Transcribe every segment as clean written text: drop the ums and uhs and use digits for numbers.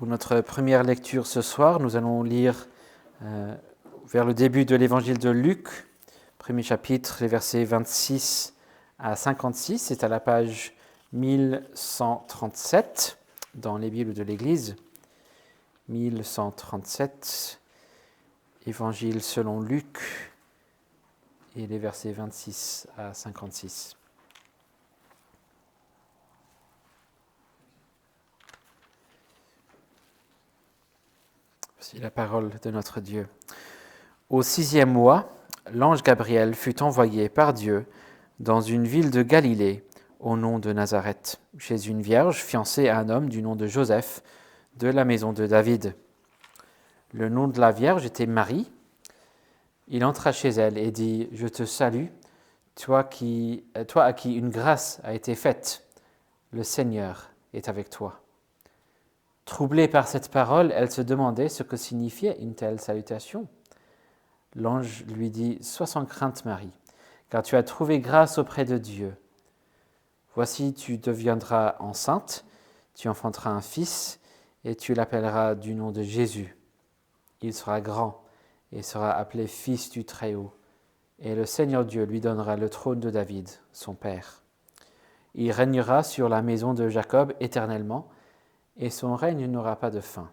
Pour notre première lecture ce soir, nous allons lire vers le début de l'évangile de Luc, premier chapitre, les versets 26 à 56. C'est à la page 1137 dans les Bibles de l'Église. 1137, évangile selon Luc, et les versets 26 à 56. Voici la parole de notre Dieu. Au 6e mois, l'ange Gabriel fut envoyé par Dieu dans une ville de Galilée, au nom de Nazareth, chez une vierge fiancée à un homme du nom de Joseph, de la maison de David. Le nom de la vierge était Marie. Il entra chez elle et dit : « Je te salue, toi à qui une grâce a été faite. Le Seigneur est avec toi. » Troublée par cette parole, elle se demandait ce que signifiait une telle salutation. L'ange lui dit : « Sois sans crainte, Marie, car tu as trouvé grâce auprès de Dieu. Voici, tu deviendras enceinte, tu enfanteras un fils, et tu l'appelleras du nom de Jésus. Il sera grand et sera appelé Fils du Très-Haut, et le Seigneur Dieu lui donnera le trône de David, son père. Il régnera sur la maison de Jacob éternellement, et son règne n'aura pas de fin. »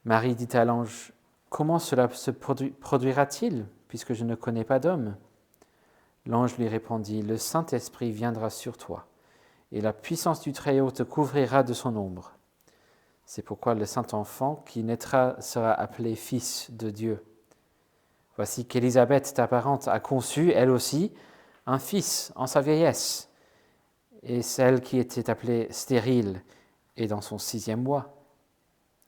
Marie dit à l'ange : « Comment cela se produira-t-il, puisque je ne connais pas d'homme ? » L'ange lui répondit : « Le Saint-Esprit viendra sur toi, et la puissance du Très-Haut te couvrira de son ombre. C'est pourquoi le Saint-Enfant qui naîtra sera appelé Fils de Dieu. Voici qu'Élisabeth, ta parente, a conçu, elle aussi, un fils en sa vieillesse, et celle qui était appelée stérile est dans son 6e mois,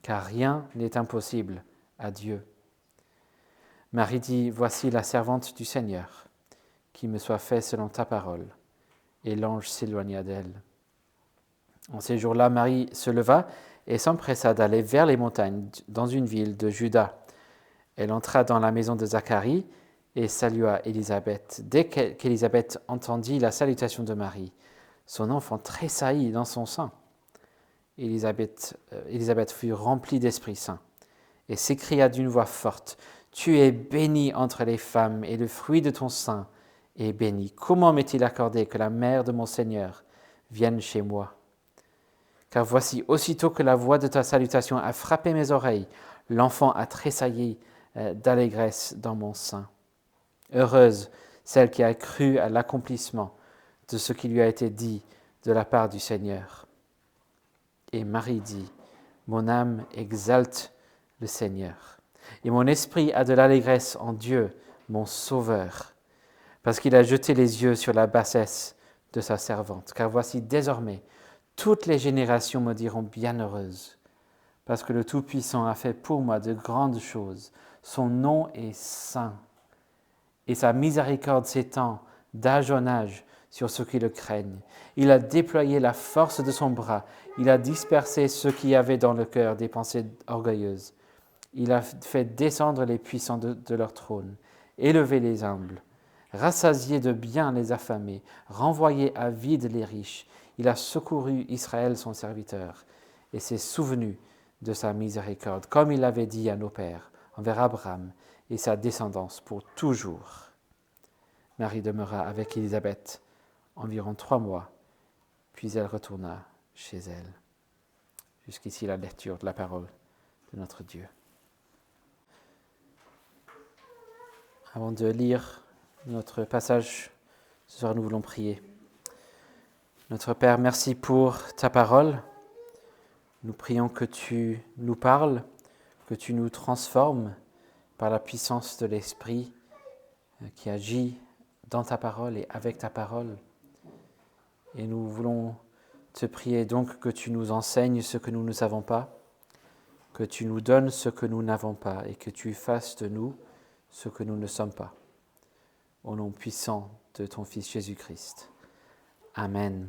car rien n'est impossible à Dieu. » Marie dit : « Voici la servante du Seigneur, qu'il me soit fait selon ta parole. » Et l'ange s'éloigna d'elle. En ces jours-là, Marie se leva et s'empressa d'aller vers les montagnes, dans une ville de Juda. Elle entra dans la maison de Zacharie et salua Élisabeth. Dès qu'Élisabeth entendit la salutation de Marie, son enfant tressaillit dans son sein. Élisabeth fut remplie d'Esprit Saint et s'écria d'une voix forte : « Tu es bénie entre les femmes, et le fruit de ton sein est béni. Comment m'est-il accordé que la mère de mon Seigneur vienne chez moi ? Car voici, aussitôt que la voix de ta salutation a frappé mes oreilles, l'enfant a tressailli d'allégresse dans mon sein. Heureuse celle qui a cru à l'accomplissement de ce qui lui a été dit de la part du Seigneur. » Et Marie dit : « Mon âme exalte le Seigneur, et mon esprit a de l'allégresse en Dieu, mon Sauveur, parce qu'il a jeté les yeux sur la bassesse de sa servante. Car voici désormais, toutes les générations me diront bienheureuse, parce que le Tout-Puissant a fait pour moi de grandes choses. Son nom est saint, et sa miséricorde s'étend d'âge en âge sur ceux qui le craignent. Il a déployé la force de son bras, il a dispersé ceux qui avaient dans le cœur des pensées orgueilleuses. Il a fait descendre les puissants de leur trône, élevé les humbles, rassasié de bien les affamés, renvoyé à vide les riches. Il a secouru Israël son serviteur, et s'est souvenu de sa miséricorde, comme il l'avait dit à nos pères, envers Abraham et sa descendance pour toujours. » Marie demeura avec Élisabeth environ 3 mois, puis elle retourna chez elle. Jusqu'ici la lecture de la parole de notre Dieu. Avant de lire notre passage, ce soir nous voulons prier. Notre Père, merci pour ta parole. Nous prions que tu nous parles, que tu nous transformes par la puissance de l'Esprit qui agit dans ta parole et avec ta parole. Et nous voulons te prier donc que tu nous enseignes ce que nous ne savons pas, que tu nous donnes ce que nous n'avons pas et que tu fasses de nous ce que nous ne sommes pas. Au nom puissant de ton Fils Jésus-Christ. Amen.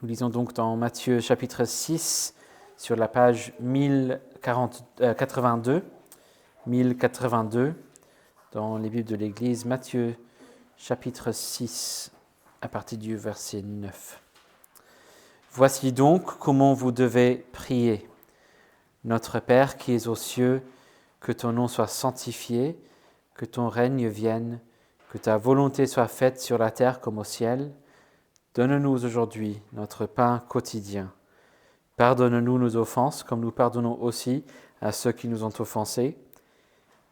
Nous lisons donc dans Matthieu chapitre 6, sur la page 1082, dans les Bibles de l'Église, Matthieu chapitre 6, à partir du verset 9. Voici donc comment vous devez prier. Notre Père qui es aux cieux, que ton nom soit sanctifié, que ton règne vienne, que ta volonté soit faite sur la terre comme au ciel. Donne-nous aujourd'hui notre pain quotidien. Pardonne-nous nos offenses, comme nous pardonnons aussi à ceux qui nous ont offensés.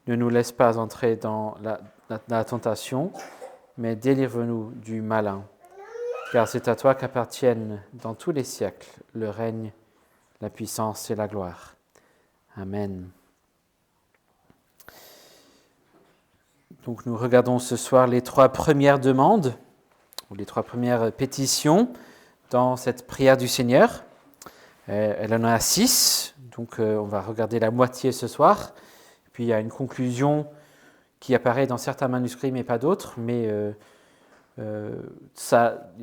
Ne nous laisse pas entrer dans la tentation, mais délivre-nous du malin. Car c'est à toi qu'appartiennent dans tous les siècles le règne, la puissance et la gloire. Amen. Donc nous regardons ce soir les 3 premières demandes, ou les 3 premières pétitions dans cette prière du Seigneur. Elle en a 6, donc on va regarder la moitié ce soir. Puis il y a une conclusion qui apparaît dans certains manuscrits, mais pas d'autres. Mais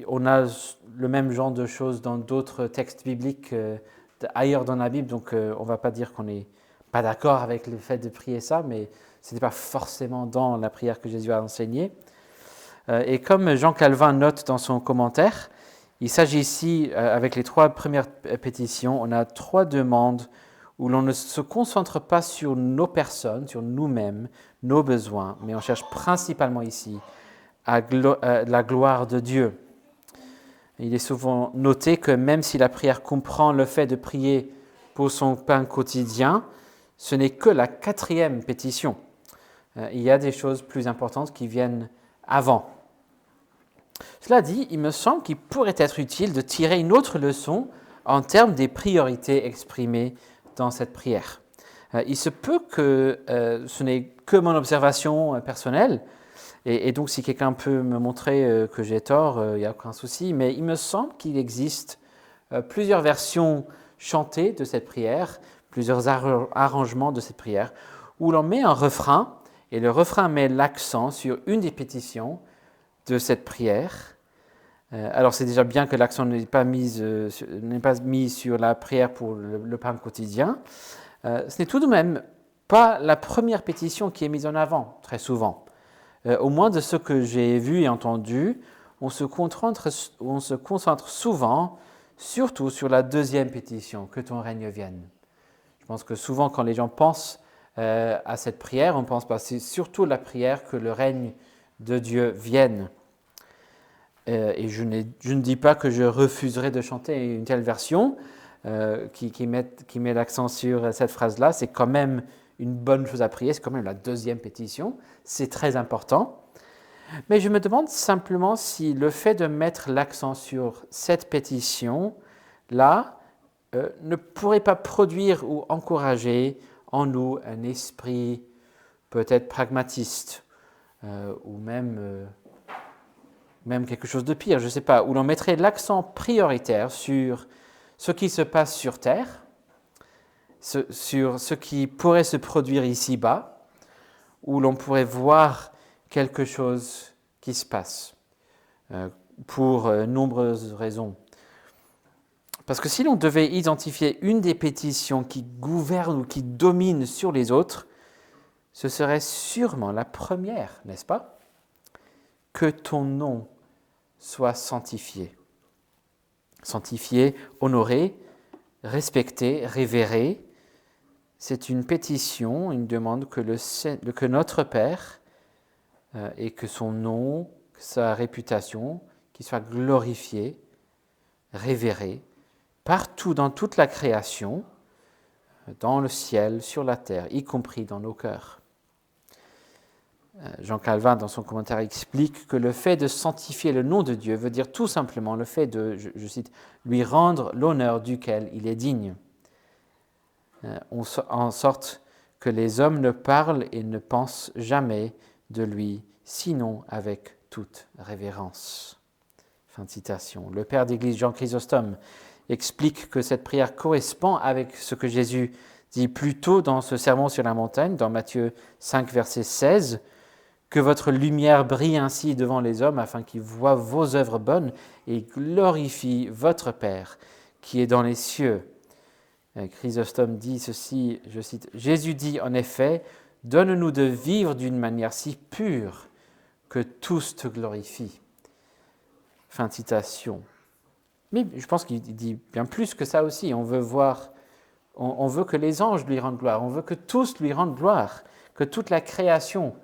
on a le même genre de choses dans d'autres textes bibliques ailleurs dans la Bible, donc on ne va pas dire qu'on n'est pas d'accord avec le fait de prier ça, mais ce n'était pas forcément dans la prière que Jésus a enseignée. Et comme Jean Calvin note dans son commentaire, il s'agit ici, avec les 3 premières pétitions, on a 3 demandes où l'on ne se concentre pas sur nos personnes, sur nous-mêmes, nos besoins, mais on cherche principalement ici la gloire de Dieu. Il est souvent noté que même si la prière comprend le fait de prier pour son pain quotidien, ce n'est que la 4e pétition. Il y a des choses plus importantes qui viennent avant. Cela dit, il me semble qu'il pourrait être utile de tirer une autre leçon en termes des priorités exprimées dans cette prière. Il se peut que ce n'est que mon observation personnelle, et donc si quelqu'un peut me montrer que j'ai tort, il n'y a aucun souci, mais il me semble qu'il existe plusieurs versions chantées de cette prière, plusieurs arrangements de cette prière, où l'on met un refrain, et le refrain met l'accent sur une des pétitions de cette prière. Alors c'est déjà bien que l'accent n'est pas mis sur la prière pour le pain quotidien. Ce n'est tout de même pas la première pétition qui est mise en avant, très souvent. Au moins de ce que j'ai vu et entendu, on se concentre souvent, surtout sur la 2e pétition, que ton règne vienne. Je pense que souvent quand les gens pensent à cette prière, on pense pas, c'est surtout la prière que le règne de Dieu vienne. Et je ne dis pas que je refuserai de chanter une telle version qui met l'accent sur cette phrase-là. C'est quand même une bonne chose à prier, c'est quand même la 2e pétition, c'est très important. Mais je me demande simplement si le fait de mettre l'accent sur cette pétition-là ne pourrait pas produire ou encourager en nous un esprit peut-être pragmatiste ou même quelque chose de pire, je ne sais pas, où l'on mettrait l'accent prioritaire sur ce qui se passe sur Terre, sur ce qui pourrait se produire ici-bas, où l'on pourrait voir quelque chose qui se passe, pour nombreuses raisons. Parce que si l'on devait identifier une des pétitions qui gouverne ou qui domine sur les autres, ce serait sûrement la première, n'est-ce pas ? Que ton nom soit sanctifié. Sanctifié, honoré, respecté, révéré. C'est une pétition, une demande que notre Père et que son nom, que sa réputation, qu'il soit glorifié, révéré, partout dans toute la création, dans le ciel, sur la terre, y compris dans nos cœurs. Jean Calvin, dans son commentaire, explique que le fait de sanctifier le nom de Dieu veut dire tout simplement le fait de, je cite, lui rendre l'honneur duquel il est digne, en sorte que les hommes ne parlent et ne pensent jamais de lui, sinon avec toute révérence. Fin de citation. Le père d'Église Jean Chrysostome explique que cette prière correspond avec ce que Jésus dit plus tôt dans ce sermon sur la montagne, dans Matthieu 5, verset 16, « Que votre lumière brille ainsi devant les hommes, afin qu'ils voient vos œuvres bonnes et glorifient votre Père qui est dans les cieux. » Chrysostome dit ceci, je cite, « Jésus dit en effet, donne-nous de vivre d'une manière si pure que tous te glorifient. » Fin de citation. Mais je pense qu'il dit bien plus que ça aussi. On veut que les anges lui rendent gloire, on veut que tous lui rendent gloire, que toute la création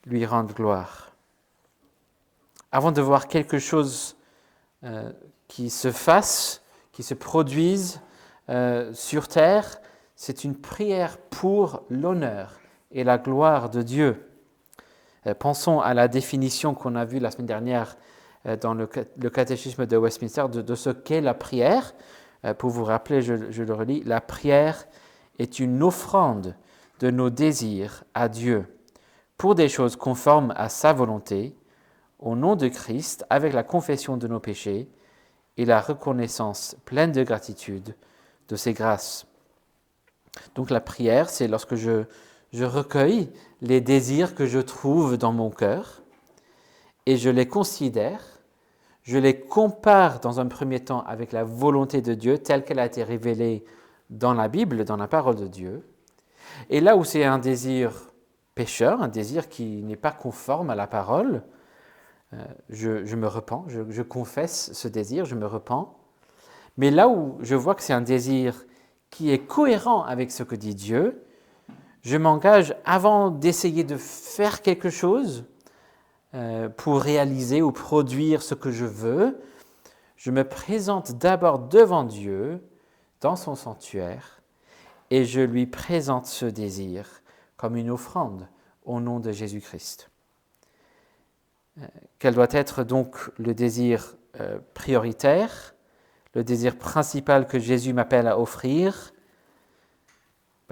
lui rende gloire. Avant de voir quelque chose qui se fasse, qui se produise sur terre, c'est une prière pour l'honneur et la gloire de Dieu. Pensons à la définition qu'on a vue la semaine dernière dans le catéchisme de Westminster de ce qu'est la prière. Pour vous rappeler, je le relis, la prière est une offrande de nos désirs à Dieu pour des choses conformes à sa volonté, au nom de Christ, avec la confession de nos péchés et la reconnaissance pleine de gratitude de ses grâces. Donc la prière, c'est lorsque je recueille les désirs que je trouve dans mon cœur et je les considère, je les compare dans un premier temps avec la volonté de Dieu telle qu'elle a été révélée dans la Bible, dans la parole de Dieu. Et là où c'est un désir pécheur, un désir qui n'est pas conforme à la parole, je me repens, je confesse ce désir, je me repens. Mais là où je vois que c'est un désir qui est cohérent avec ce que dit Dieu, je m'engage avant d'essayer de faire quelque chose pour réaliser ou produire ce que je veux. Je me présente d'abord devant Dieu, dans son sanctuaire, et je lui présente ce désir comme une offrande au nom de Jésus-Christ. Quel doit être donc le désir prioritaire, le désir principal que Jésus m'appelle à offrir?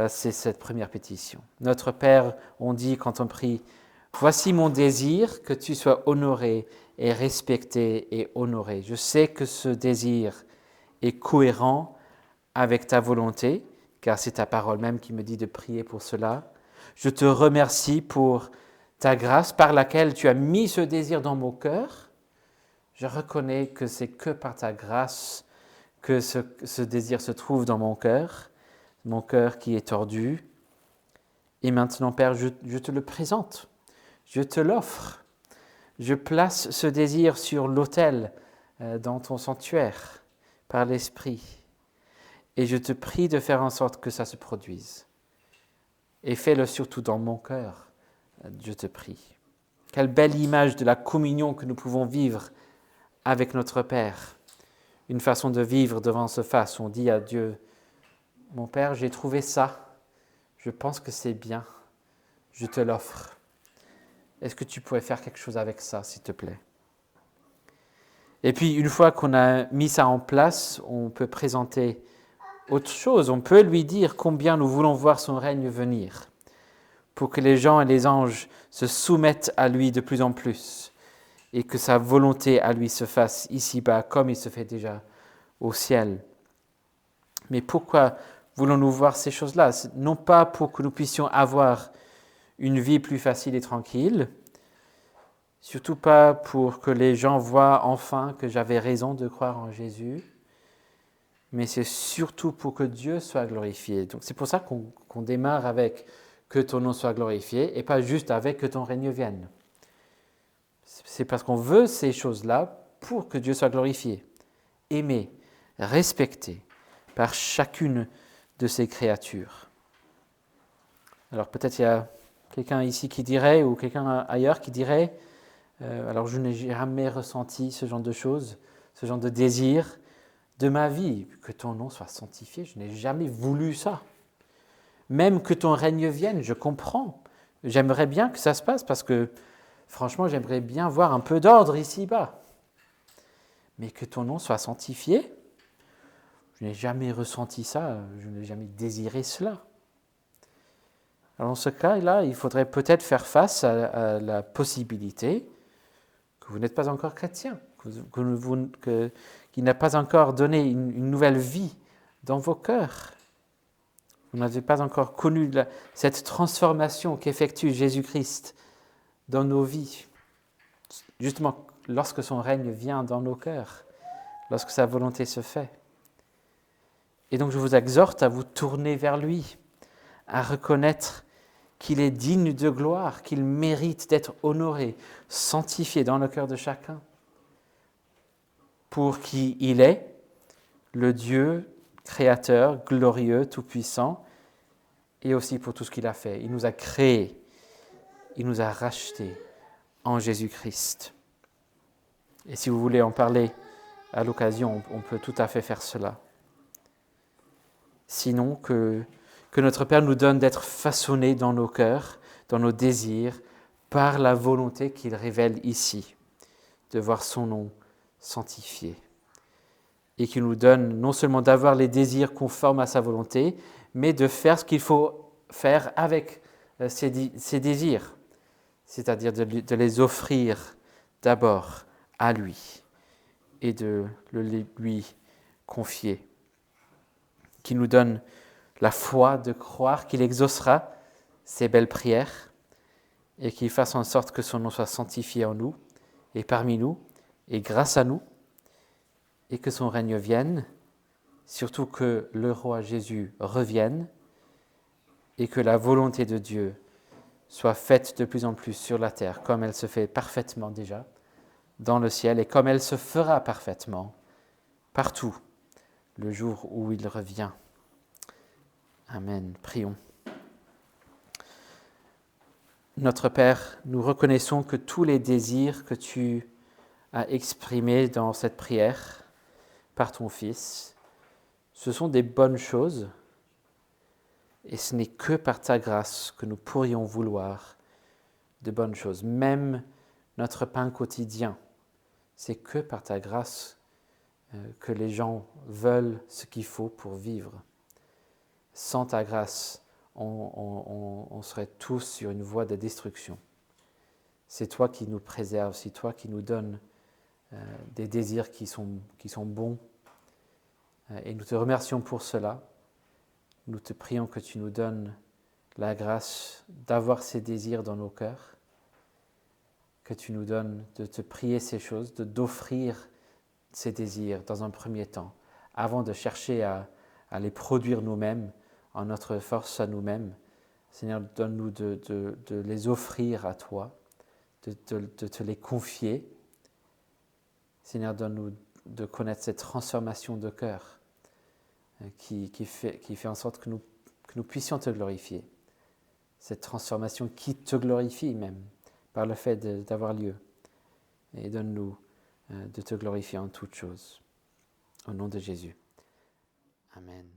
C'est cette première pétition. Notre Père, on dit quand on prie, « Voici mon désir, que tu sois honoré et respecté et honoré. » Je sais que ce désir est cohérent avec ta volonté, car c'est ta parole même qui me dit de prier pour cela. Je te remercie pour ta grâce par laquelle tu as mis ce désir dans mon cœur. Je reconnais que c'est que par ta grâce que ce désir se trouve dans mon cœur qui est tordu. Et maintenant, Père, je te le présente, je te l'offre. Je place ce désir sur l'autel dans ton sanctuaire par l'Esprit. Et je te prie de faire en sorte que ça se produise. Et fais-le surtout dans mon cœur, je te prie. Quelle belle image de la communion que nous pouvons vivre avec notre Père. Une façon de vivre devant ce face, on dit à Dieu, « Mon Père, j'ai trouvé ça, je pense que c'est bien, je te l'offre. Est-ce que tu pourrais faire quelque chose avec ça, s'il te plaît ?» Et puis, une fois qu'on a mis ça en place, on peut présenter autre chose. On peut lui dire combien nous voulons voir son règne venir, pour que les gens et les anges se soumettent à lui de plus en plus, et que sa volonté à lui se fasse ici-bas, comme il se fait déjà au ciel. Mais pourquoi voulons-nous voir ces choses-là? Non pas pour que nous puissions avoir une vie plus facile et tranquille, surtout pas pour que les gens voient enfin que j'avais raison de croire en Jésus, mais c'est surtout pour que Dieu soit glorifié. Donc c'est pour ça qu'on démarre avec « que ton nom soit glorifié » et pas juste avec « que ton règne vienne ». C'est parce qu'on veut ces choses-là pour que Dieu soit glorifié, aimé, respecté par chacune de ses créatures. Alors peut-être il y a quelqu'un ici qui dirait, ou quelqu'un ailleurs qui dirait, alors je n'ai jamais ressenti ce genre de choses, ce genre de désir de ma vie, que ton nom soit sanctifié, je n'ai jamais voulu ça. Même que ton règne vienne, je comprends. J'aimerais bien que ça se passe parce que franchement, j'aimerais bien voir un peu d'ordre ici-bas. Mais que ton nom soit sanctifié, je n'ai jamais ressenti ça, je n'ai jamais désiré cela. Alors dans ce cas-là, il faudrait peut-être faire face à la possibilité que vous n'êtes pas encore chrétien, qu'il n'a pas encore donné une nouvelle vie dans vos cœurs. Vous n'avez pas encore connu cette transformation qu'effectue Jésus-Christ dans nos vies. Justement, lorsque son règne vient dans nos cœurs, lorsque sa volonté se fait. Et donc je vous exhorte à vous tourner vers lui, à reconnaître qu'il est digne de gloire, qu'il mérite d'être honoré, sanctifié dans le cœur de chacun. pour qui il est, le Dieu créateur, glorieux, tout-puissant, et aussi pour tout ce qu'il a fait. Il nous a créés, il nous a rachetés en Jésus-Christ. Et si vous voulez en parler à l'occasion, on peut tout à fait faire cela. Sinon, que notre Père nous donne d'être façonnés dans nos cœurs, dans nos désirs, par la volonté qu'il révèle ici, de voir son nom sanctifié. Et qu'il nous donne non seulement d'avoir les désirs conformes à sa volonté, mais de faire ce qu'il faut faire avec ces désirs, c'est-à-dire de les offrir d'abord à lui et de le lui confier. Qui nous donne la foi de croire qu'il exaucera ces belles prières et qu'il fasse en sorte que son nom soit sanctifié en nous et parmi nous et grâce à nous et que son règne vienne, surtout que le roi Jésus revienne et que la volonté de Dieu soit faite de plus en plus sur la terre comme elle se fait parfaitement déjà dans le ciel et comme elle se fera parfaitement partout le jour où il revient. Amen. Prions. Notre Père, nous reconnaissons que tous les désirs que tu as exprimés dans cette prière par ton Fils, ce sont des bonnes choses et ce n'est que par ta grâce que nous pourrions vouloir de bonnes choses. Même notre pain quotidien, c'est que par ta grâce que les gens veulent ce qu'il faut pour vivre. Sans ta grâce, on serait tous sur une voie de destruction. C'est toi qui nous préserves, c'est toi qui nous donnes des désirs qui sont bons. Et nous te remercions pour cela. Nous te prions que tu nous donnes la grâce d'avoir ces désirs dans nos cœurs, que tu nous donnes de te prier ces choses, d'offrir ces désirs dans un premier temps, avant de chercher à les produire nous-mêmes, en notre force à nous-mêmes. Seigneur, donne-nous de les offrir à toi, de te les confier. Seigneur, donne-nous de connaître cette transformation de cœur qui fait en sorte que nous puissions te glorifier. Cette transformation qui te glorifie même, par le fait d'avoir lieu. Et donne-nous de te glorifier en toutes choses. Au nom de Jésus. Amen.